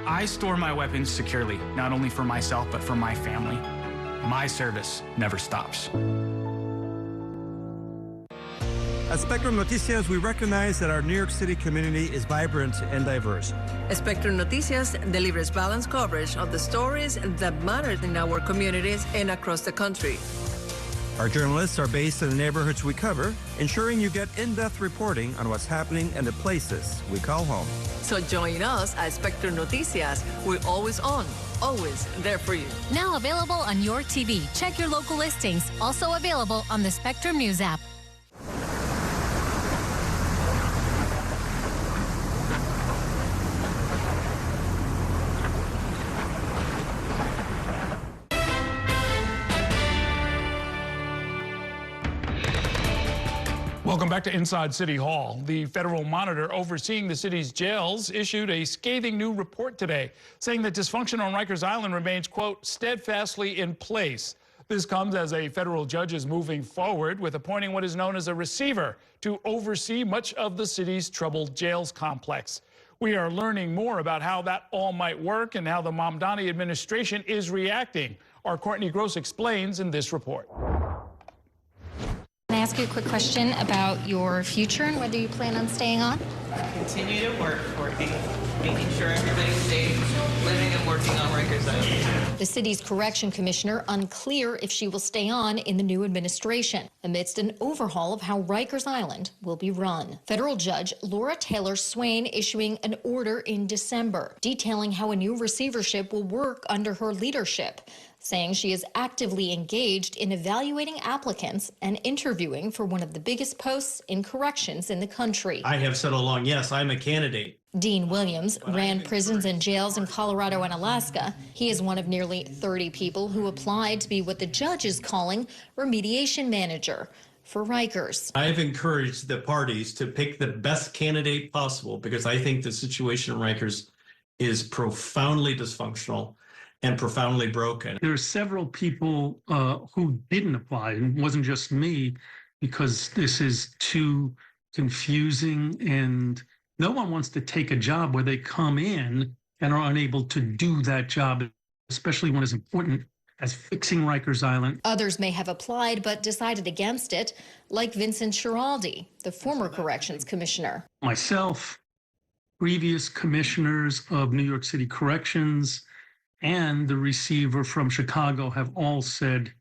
I store my weapons securely, not only for myself, but for my family. My service never stops. At Spectrum Noticias, we recognize that our New York City community is vibrant and diverse. Spectrum Noticias delivers balanced coverage of the stories that matter in our communities and across the country. Our journalists are based in the neighborhoods we cover, ensuring you get in-depth reporting on what's happening in the places we call home. So join us at Spectrum Noticias. We're always on, always there for you. Now available on your TV. Check your local listings. Also available on the Spectrum News app. Welcome back to Inside City Hall. The federal monitor overseeing the city's jails issued a scathing new report today, saying that dysfunction on Rikers Island remains, quote, steadfastly in place. This comes as a federal judge is moving forward with appointing what is known as a receiver to oversee much of the city's troubled jails complex. We are learning more about how that all might work and how the Mamdani administration is reacting. Our Courtney Gross explains in this report. Can I ask you a quick question about your future and whether you plan on staying on? Continue to work, making sure everybody's safe, living and working on Rikers Island. The city's correction commissioner unclear if she will stay on in the new administration amidst an overhaul of how Rikers Island will be run. Federal Judge Laura Taylor Swain issuing an order in December detailing how a new receivership will work under her leadership, saying she is actively engaged in evaluating applicants and interviewing for one of the biggest posts in corrections in the country. I have said all along, yes, I'm a candidate. Dean Williams ran prisons and jails in Colorado and Alaska. He is one of nearly 30 people who applied to be what the judge is calling remediation manager for Rikers. I've encouraged the parties to pick the best candidate possible because I think the situation in Rikers is profoundly dysfunctional and profoundly broken. There are several people who didn't apply, and it wasn't just me, because this is too confusing and no one wants to take a job where they come in and are unable to do that job, especially when it's important as fixing Rikers Island. Others may have applied but decided against it, like Vincent Schiraldi, the former corrections commissioner. Myself, previous commissioners of New York City Corrections, and the receiver from Chicago have all said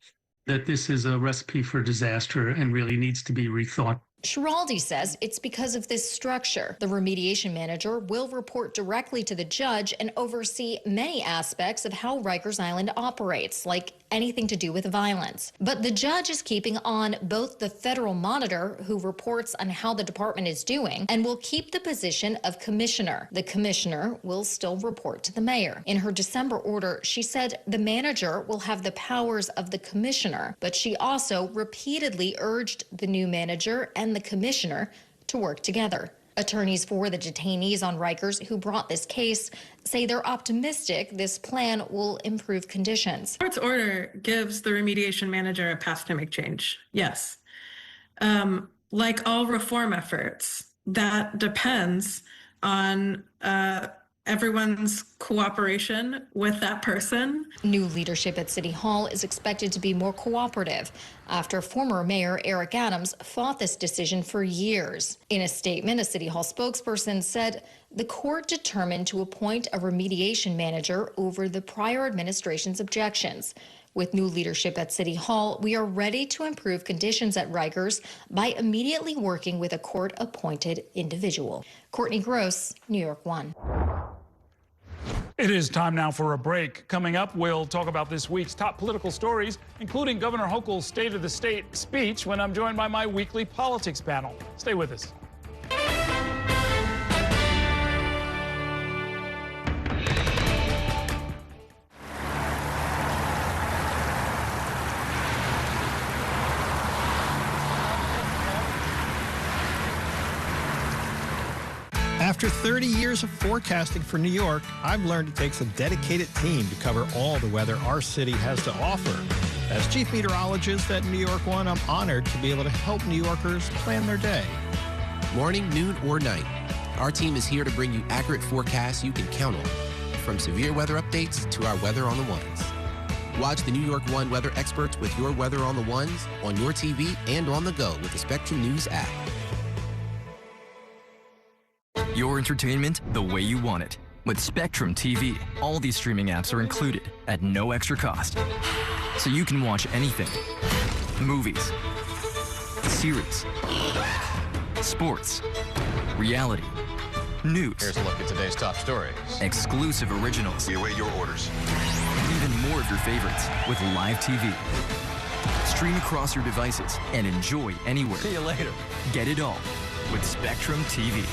that this is a recipe for disaster and really needs to be rethought. Schiraldi says it's because of this structure. The remediation manager will report directly to the judge and oversee many aspects of how Rikers Island operates, like anything to do with violence. But the judge is keeping on both the federal monitor, who reports on how the department is doing, and will keep the position of commissioner. The commissioner will still report to the mayor. In her December order, she said the manager will have the powers of the commissioner, but she also repeatedly urged the new manager and the commissioner to work together. Attorneys for the detainees on Rikers who brought this case say they're optimistic this plan will improve conditions. The court's order gives the remediation manager a path to make change, yes. Like all reform efforts, that depends on everyone's cooperation with that person. New leadership at City Hall is expected to be more cooperative after former Mayor Eric Adams fought this decision for years. In a statement, a City Hall spokesperson said the court determined to appoint a remediation manager over the prior administration's objections. With new leadership at City Hall, we are ready to improve conditions at Rikers by immediately working with a court-appointed individual. Courtney Gross, New York 1. It is time now for a break. Coming up, we'll talk about this week's top political stories, including Governor Hochul's State of the State speech, when I'm joined by my weekly politics panel. Stay with us. After 30 years of forecasting for New York, I've learned it takes a dedicated team to cover all the weather our city has to offer. As Chief Meteorologist at New York One, I'm honored to be able to help New Yorkers plan their day. Morning, noon, or night, our team is here to bring you accurate forecasts you can count on, from severe weather updates to our Weather on the Ones. Watch the New York One weather experts with your Weather on the Ones on your TV and on the go with the Spectrum News app. Your entertainment the way you want it. With Spectrum TV, all these streaming apps are included at no extra cost. So you can watch anything, Movies, series, sports, reality, news. Here's a look at today's top stories. Exclusive originals. We await your orders. And even more of your favorites with live TV. Stream across your devices and enjoy anywhere. See you later. Get it all with Spectrum TV.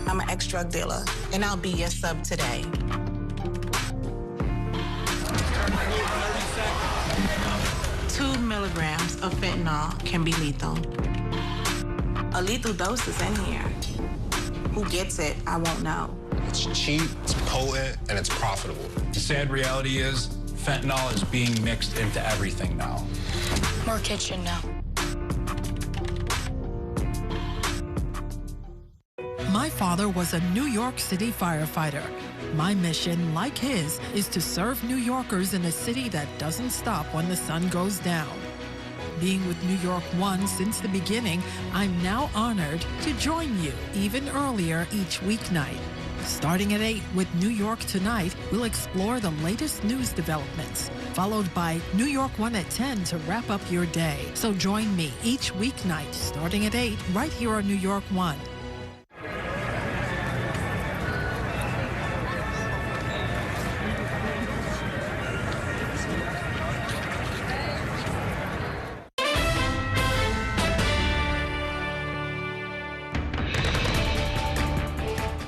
I'm an ex-drug dealer, and I'll be your sub today. Two milligrams of fentanyl can be lethal. A lethal dose is in here. Who gets it, I won't know. It's cheap, it's potent, and it's profitable. The sad reality is fentanyl is being mixed into everything now. More kitchen now. My father was a New York City firefighter. My mission, like his, is to serve New Yorkers in a city that doesn't stop when the sun goes down. Being with New York One since the beginning, I'm now honored to join you even earlier each weeknight. Starting at 8 with New York Tonight, we'll explore the latest news developments, followed by New York One at 10 to wrap up your day. So join me each weeknight starting at 8 right here on New York One.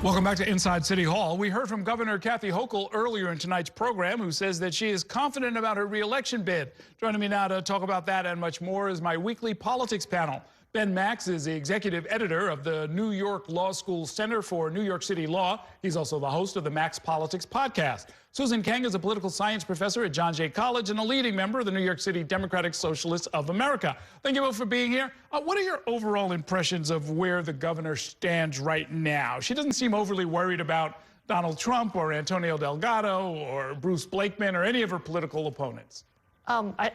Welcome back to Inside City Hall. We heard from Governor Kathy Hochul earlier in tonight's program, who says that she is confident about her re-election bid. Joining me now to talk about that and much more is my weekly politics panel. Ben Max is the executive editor of the New York Law School Center for New York City Law. He's also the host of the Max Politics podcast. Susan Kang is a political science professor at John Jay College and a leading member of the New York City Democratic Socialists of America. Thank you both for being here. What are your overall impressions of where the governor stands right now? She doesn't seem overly worried about Donald Trump or Antonio Delgado or Bruce Blakeman or any of her political opponents.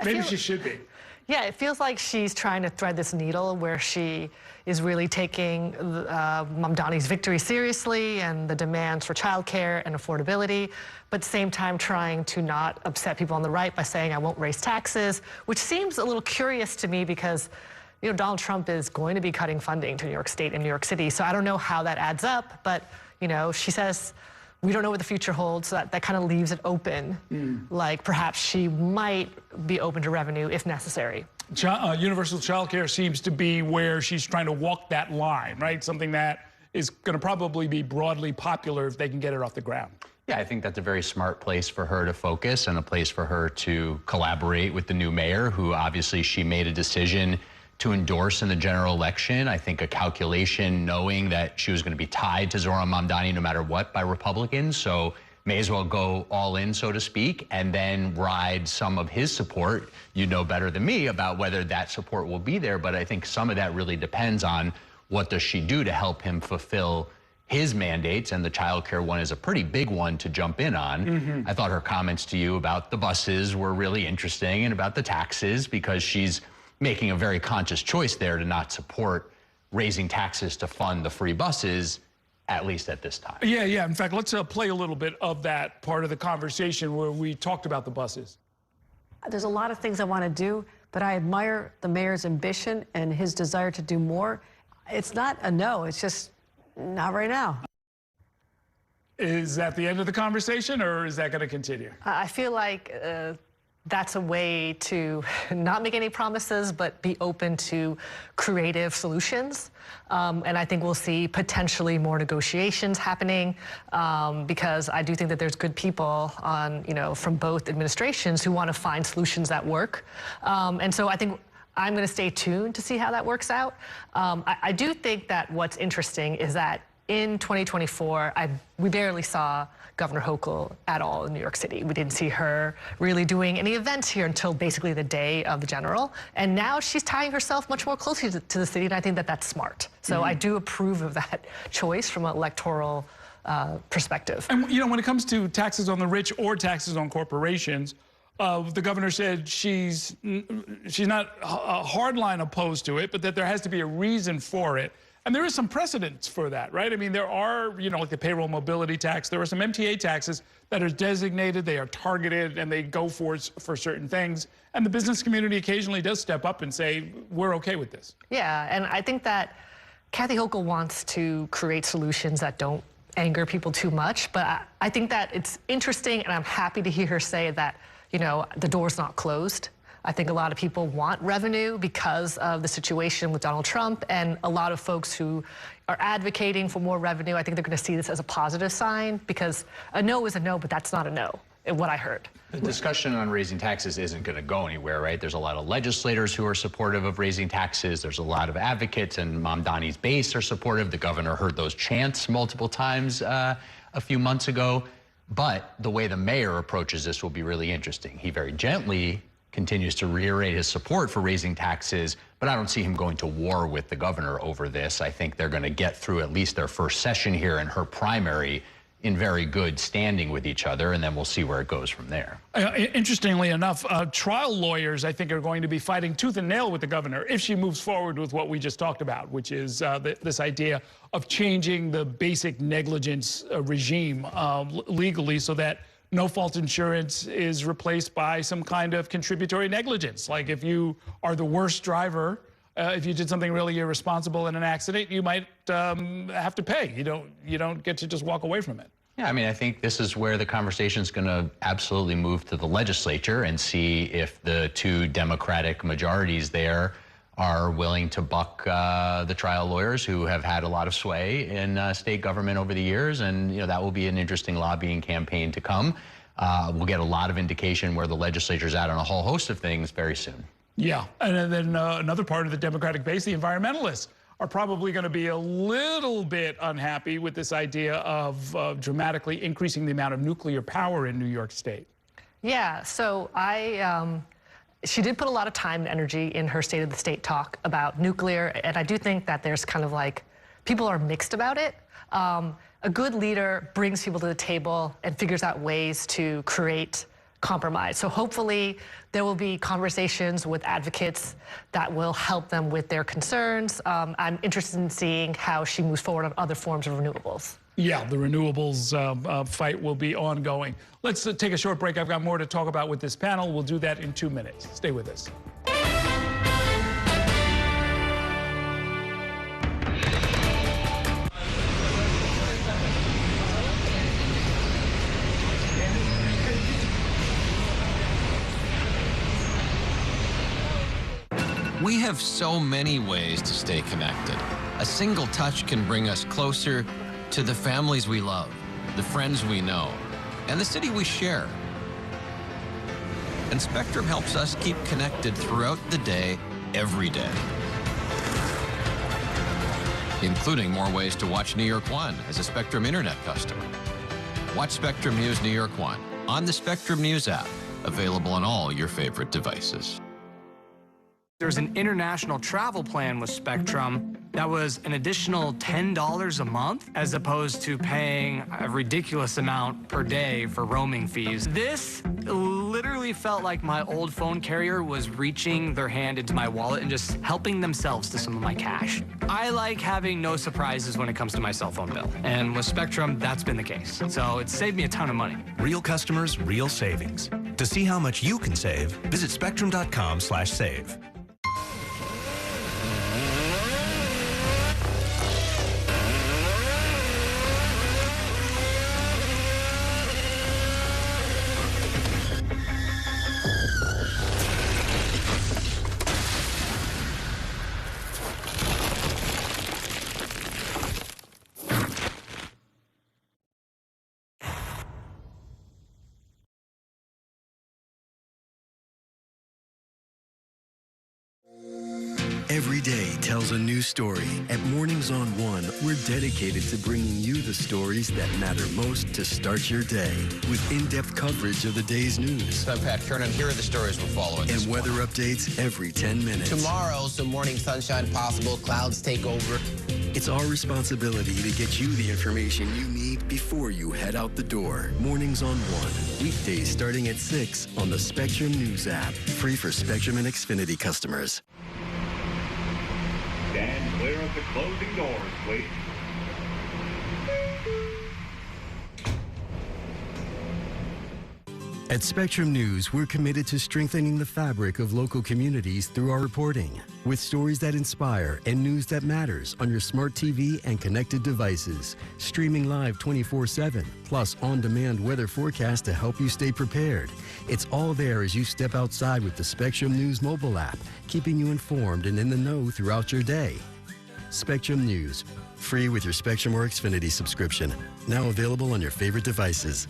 Maybe she should be. Yeah, it feels like she's trying to thread this needle where she is really taking Mamdani's victory seriously and the demands for childcare and affordability, but at the same time trying to not upset people on the right by saying, I won't raise taxes, which seems a little curious to me because, you know, Donald Trump is going to be cutting funding to New York State and New York City. So I don't know how that adds up, but, you know, she says, we don't know what the future holds, so that kind of leaves it open. Like perhaps she might be open to revenue if necessary. Universal child care seems to be where she's trying to walk that line, right? Something that is going to probably be broadly popular if they can get it off the ground. Yeah, I think that's a very smart place for her to focus and a place for her to collaborate with the new mayor, who obviously she made a decision to endorse in the general election. I think a calculation knowing that she was going to be tied to Zohran Mamdani no matter what by Republicans, so may as well go all in, so to speak, and then ride some of his support. You know better than me about whether that support will be there, but I think some of that really depends on what does she do to help him fulfill his mandates, and the child care one is a pretty big one to jump in on. I thought her comments to you about the buses were really interesting and about the taxes, because she's making a very conscious choice there to not support raising taxes to fund the free buses, at least at this time. Yeah. In fact, let's play a little bit of that part of the conversation where we talked about the buses. There's a lot of things I want to do, but I admire the mayor's ambition and his desire to do more. It's not a no, it's just not right now. Is that the end of the conversation, or is that going to continue? I feel like that's a way to not make any promises, but be open to creative solutions. And I think we'll see potentially more negotiations happening, because I do think that there's good people on, you know, from both administrations who want to find solutions that work. And so I think I'm going to stay tuned to see how that works out. I do think that what's interesting is that in 2024, we barely saw Governor Hochul at all in New York City. We didn't see her really doing any events here until basically the day of the general. And now she's tying herself much more closely to the city, and I think that that's smart. So I do approve of that choice from an electoral perspective. And, you know, when it comes to taxes on the rich or taxes on corporations, the governor said she's not hardline opposed to it, but that there has to be a reason for it. And there is some precedence for that, right? I mean, there are, you know, like the payroll mobility tax. There are some MTA taxes that are designated, they are targeted, and they go for certain things. And the business community occasionally does step up and say, we're okay with this. Yeah, and I think that Kathy Hochul wants to create solutions that don't anger people too much. But I think that it's interesting, and I'm happy to hear her say that, you know, the door's not closed. I think a lot of people want revenue because of the situation with Donald Trump, and a lot of folks who are advocating for more revenue, I think they're going to see this as a positive sign, because a no is a no, but that's not a no, in what I heard. The discussion on raising taxes isn't going to go anywhere, right? There's a lot of legislators who are supportive of raising taxes. There's a lot of advocates, and Mamdani's base are supportive. The governor heard those chants multiple times a few months ago. But the way the mayor approaches this will be really interesting. He very gently continues to reiterate his support for raising taxes, but I don't see him going to war with the governor over this. I think they're going to get through at least their first session here in her primary in very good standing with each other, and then we'll see where it goes from there. Interestingly enough, trial lawyers, I think, are going to be fighting tooth and nail with the governor if she moves forward with what we just talked about, which is this idea of changing the basic negligence regime legally so that no-fault insurance is replaced by some kind of contributory negligence. Like if you are the worst driver, if you did something really irresponsible in an accident, you might have to pay. You don't get to just walk away from it. Yeah, I mean, I think this is where the conversation is going to absolutely move to the legislature and see if the two Democratic majorities there are willing to buck the trial lawyers who have had a lot of sway in state government over the years. And, you know, that will be an interesting lobbying campaign to come. We'll get a lot of indication where the legislature's at on a whole host of things very soon. Yeah, and then another part of the Democratic base, the environmentalists, are probably going to be a little bit unhappy with this idea of dramatically increasing the amount of nuclear power in New York State. Yeah, so she did put a lot of time and energy in her State of the State talk about nuclear, and I do think that there's kind of like, people are mixed about it. A good leader brings people to the table and figures out ways to create compromise. So hopefully there will be conversations with advocates that will help them with their concerns. I'm interested in seeing how she moves forward on other forms of renewables. Yeah, the renewables fight will be ongoing. Let's take a short break. I've got more to talk about with this panel. We'll do that in 2 minutes. Stay with us. We have so many ways to stay connected. A single touch can bring us closer to the families we love, the friends we know, and the city we share. And Spectrum helps us keep connected throughout the day, every day. Including more ways to watch New York One as a Spectrum Internet customer. Watch Spectrum News New York One on the Spectrum News app, available on all your favorite devices. There's an international travel plan with Spectrum that was an additional $10 a month, as opposed to paying a ridiculous amount per day for roaming fees. This literally felt like my old phone carrier was reaching their hand into my wallet and just helping themselves to some of my cash. I like having no surprises when it comes to my cell phone bill. And with Spectrum, that's been the case. So it saved me a ton of money. Real customers, real savings. To see how much you can save, visit spectrum.com/save. Every day tells a new story. At Mornings on One, we're dedicated to bringing you the stories that matter most to start your day. With in-depth coverage of the day's news. I'm Pat Kernan. Here are the stories we're following. And weather updates every 10 minutes. Tomorrow, some morning sunshine possible. Clouds take over. It's our responsibility to get you the information you need before you head out the door. Mornings on One. Weekdays starting at 6 on the Spectrum News app. Free for Spectrum and Xfinity customers. Stand clear of the closing doors, please. At Spectrum News, we're committed to strengthening the fabric of local communities through our reporting, with stories that inspire and news that matters on your smart TV and connected devices, streaming live 24/7, plus on-demand weather forecast to help you stay prepared. It's all there as you step outside with the Spectrum News mobile app, keeping you informed and in the know throughout your day. Spectrum News, free with your Spectrum or Xfinity subscription, now available on your favorite devices.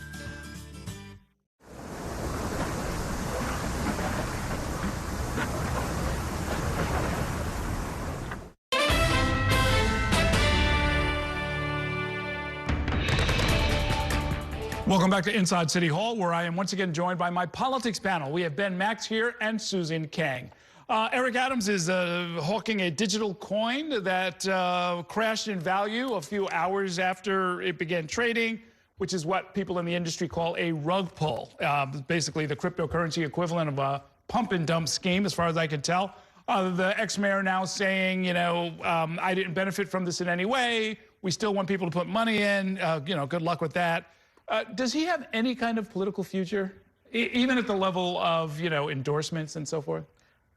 Welcome back to Inside City Hall, where I am once again joined by my politics panel. We have Ben Max here and Susan Kang. Eric Adams is hawking a digital coin that crashed in value a few hours after it began trading, which is what people in the industry call a rug pull. Basically, the cryptocurrency equivalent of a pump and dump scheme, as far as I can tell. The ex-mayor now saying, I didn't benefit from this in any way. We still want people to put money in. Good luck with that. Does he have any kind of political future, even at the level of, endorsements and so forth?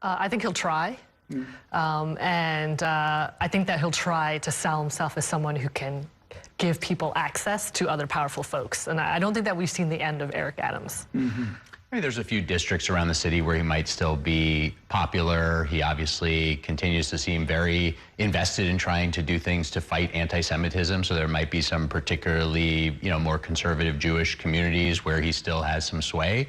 I think he'll try. And I think that he'll try to sell himself as someone who can give people access to other powerful folks. And I don't think that we've seen the end of Eric Adams. I mean, there's a few districts around the city where he might still be popular. He obviously continues to seem very invested in trying to do things to fight anti-Semitism. So there might be some particularly, more conservative Jewish communities where he still has some sway.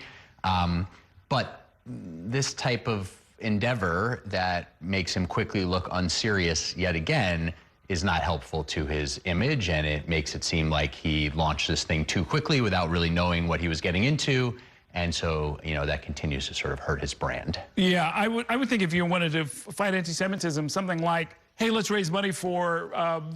But this type of endeavor that makes him quickly look unserious yet again is not helpful to his image, and it makes it seem like he launched this thing too quickly without really knowing what he was getting into. And so, that continues to sort of hurt his brand. Yeah, I would think if you wanted to fight anti-Semitism, something like, hey, let's raise money for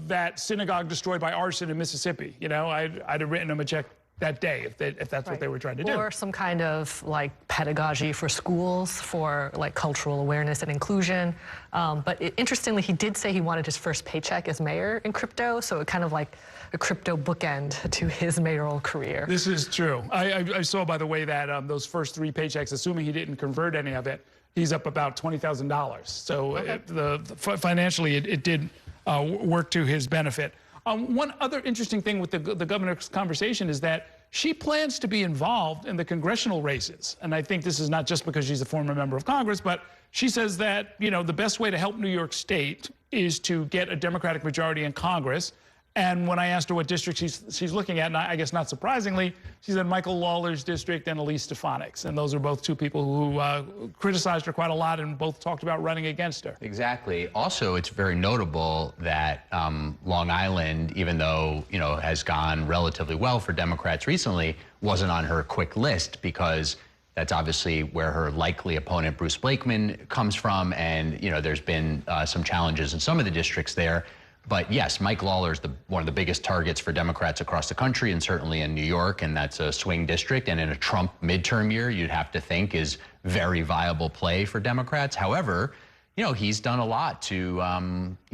that synagogue destroyed by arson in Mississippi. I'd have written him a check that day if that's what they were trying to do. Or some kind of pedagogy for schools for cultural awareness and inclusion. But interestingly, he did say he wanted his first paycheck as mayor in crypto. So it kind of like a crypto bookend to his mayoral career. This is true. I saw, by the way, that those first 3 paychecks, assuming he didn't convert any of it, he's up about $20,000. So financially, it did work to his benefit. One other interesting thing with the governor's conversation is that she plans to be involved in the congressional races. And I think this is not just because she's a former member of Congress, but she says that, the best way to help New York State is to get a Democratic majority in Congress. And when I asked her what district she's looking at, and I guess not surprisingly, she said Michael Lawler's district and Elise Stefanik's. And those are both 2 people who criticized her quite a lot and both talked about running against her. Exactly. Also, it's very notable that Long Island, even though, has gone relatively well for Democrats recently, wasn't on her quick list because that's obviously where her likely opponent, Bruce Blakeman, comes from. And, there's been some challenges in some of the districts there. But yes, Mike Lawler is one of the biggest targets for Democrats across the country and certainly in New York, and that's a swing district. And in a Trump midterm year, you'd have to think is very viable play for Democrats. However, he's done a lot to,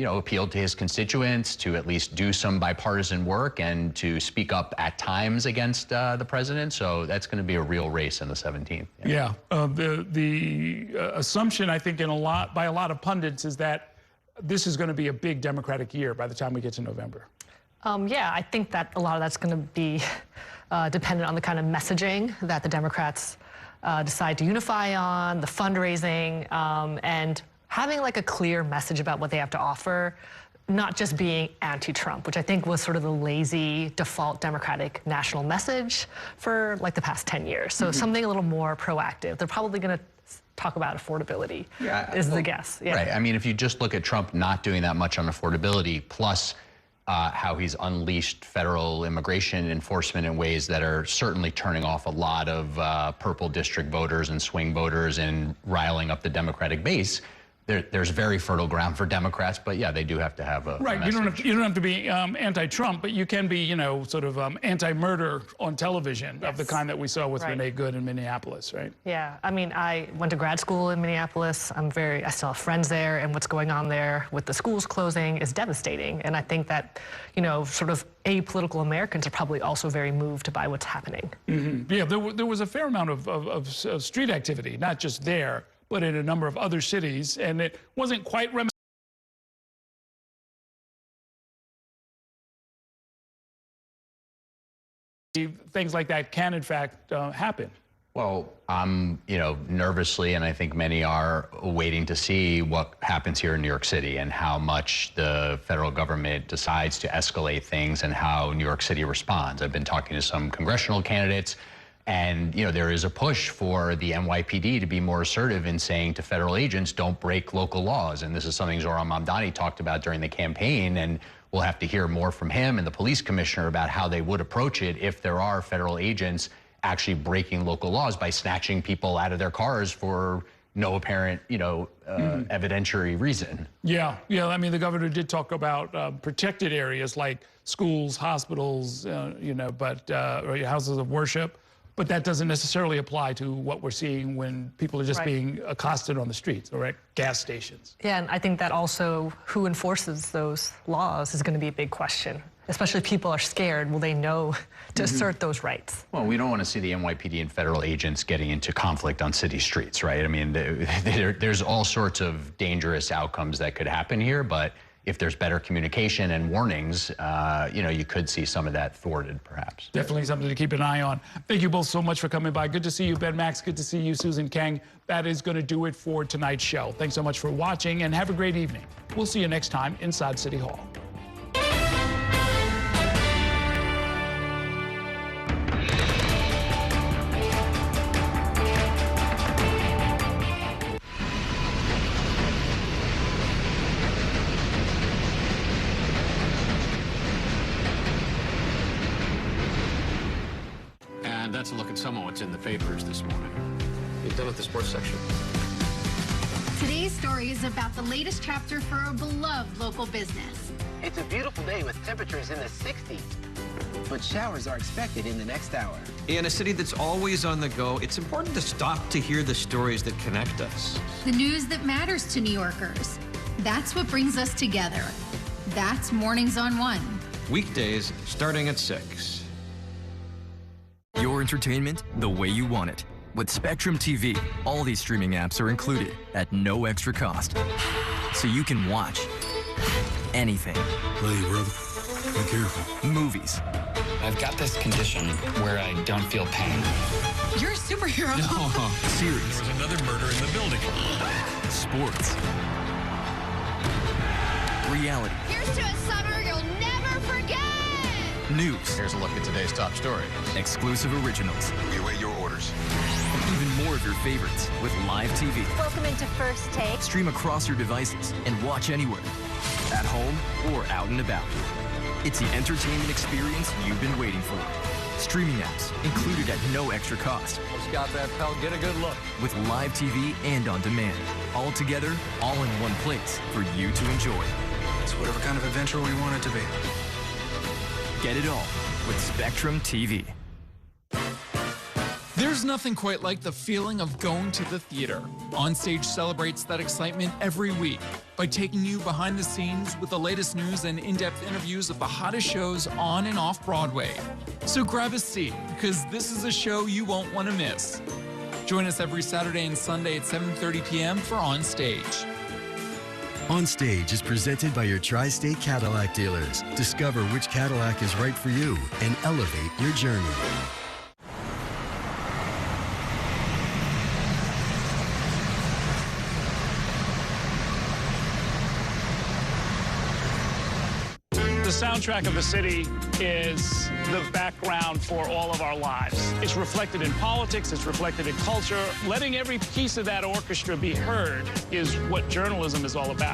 appeal to his constituents, to at least do some bipartisan work and to speak up at times against the president. So that's going to be a real race in the 17th. Yeah. The assumption, I think, by a lot of pundits is that this is going to be a big Democratic year by the time we get to November. Yeah, I think that a lot of that's going to be dependent on the kind of messaging that the Democrats decide to unify on, the fundraising, and having a clear message about what they have to offer, not just being anti-Trump, which I think was sort of the lazy default Democratic national message for the past 10 years. So something a little more proactive. They're probably going to talk about affordability, is the guess. Yeah. Right. I mean, if you just look at Trump not doing that much on affordability, plus how he's unleashed federal immigration enforcement in ways that are certainly turning off a lot of purple district voters and swing voters and riling up the Democratic base, there's very fertile ground for Democrats, but yeah, they do have to have a right. message. You don't have to be anti-Trump, but you can be, sort of anti-murder on television of the kind that we saw with Renee Good in Minneapolis, right? Yeah, I mean, I went to grad school in Minneapolis. I still have friends there, and what's going on there with the schools closing is devastating. And I think that, sort of apolitical Americans are probably also very moved by what's happening. Mm-hmm. Yeah, there was a fair amount of street activity, not just there, but in a number of other cities, and it wasn't quite things like that can, in fact, happen. Well, I'm, nervously, and I think many are waiting to see what happens here in New York City and how much the federal government decides to escalate things and how New York City responds. I've been talking to some congressional candidates, and, there is a push for the NYPD to be more assertive in saying to federal agents, don't break local laws. And this is something Zohran Mamdani talked about during the campaign, and we'll have to hear more from him and the police commissioner about how they would approach it if there are federal agents actually breaking local laws by snatching people out of their cars for no apparent, evidentiary reason. Yeah. I mean, the governor did talk about protected areas like schools, hospitals, but or houses of worship. But that doesn't necessarily apply to what we're seeing when people are just being accosted on the streets or at gas stations. Yeah, and I think that also who enforces those laws is going to be a big question. Especially if people are scared, will they know to assert those rights? Well, we don't want to see the NYPD and federal agents getting into conflict on city streets, right? I mean, there's all sorts of dangerous outcomes that could happen here, but if there's better communication and warnings, you could see some of that thwarted, perhaps. Definitely something to keep an eye on. Thank you both so much for coming by. Good to see you, Ben Max. Good to see you, Susan Kang. That is going to do it for tonight's show. Thanks so much for watching, and have a great evening. We'll see you next time inside City Hall. That's a look at some of what's in the papers this morning. You've done with the sports section. Today's story is about the latest chapter for a beloved local business. It's a beautiful day with temperatures in the 60s, but showers are expected in the next hour. In a city that's always on the go, it's important to stop to hear the stories that connect us. The news that matters to New Yorkers. That's what brings us together. That's Mornings on One. Weekdays starting at 6. Your entertainment the way you want it. With Spectrum TV, all these streaming apps are included at no extra cost. So you can watch anything. Hey, brother. Be careful. Movies. I've got this condition where I don't feel pain. You're a superhero. No. Series. There was another murder in the building. Sports. Reality. Here's to a summer you'll never forget. News. Here's a look at today's top story. Exclusive originals. We await your orders. Even more of your favorites with live TV. Welcome into First Take. Stream across your devices and watch anywhere. At home or out and about. It's the entertainment experience you've been waiting for. Streaming apps included at no extra cost. Scott that pal, get a good look. With live TV and on demand. All together, all in one place for you to enjoy. It's whatever kind of adventure we want it to be. Get it all with Spectrum TV. There's nothing quite like the feeling of going to the theater. Onstage celebrates that excitement every week by taking you behind the scenes with the latest news and in-depth interviews of the hottest shows on and off Broadway. So grab a seat, because this is a show you won't want to miss. Join us every Saturday and Sunday at 7:30 p.m. for Onstage. On Stage is presented by your Tri-State Cadillac dealers. Discover which Cadillac is right for you and elevate your journey. The soundtrack of the city is the background for all of our lives. It's reflected in politics, it's reflected in culture. Letting every piece of that orchestra be heard is what journalism is all about.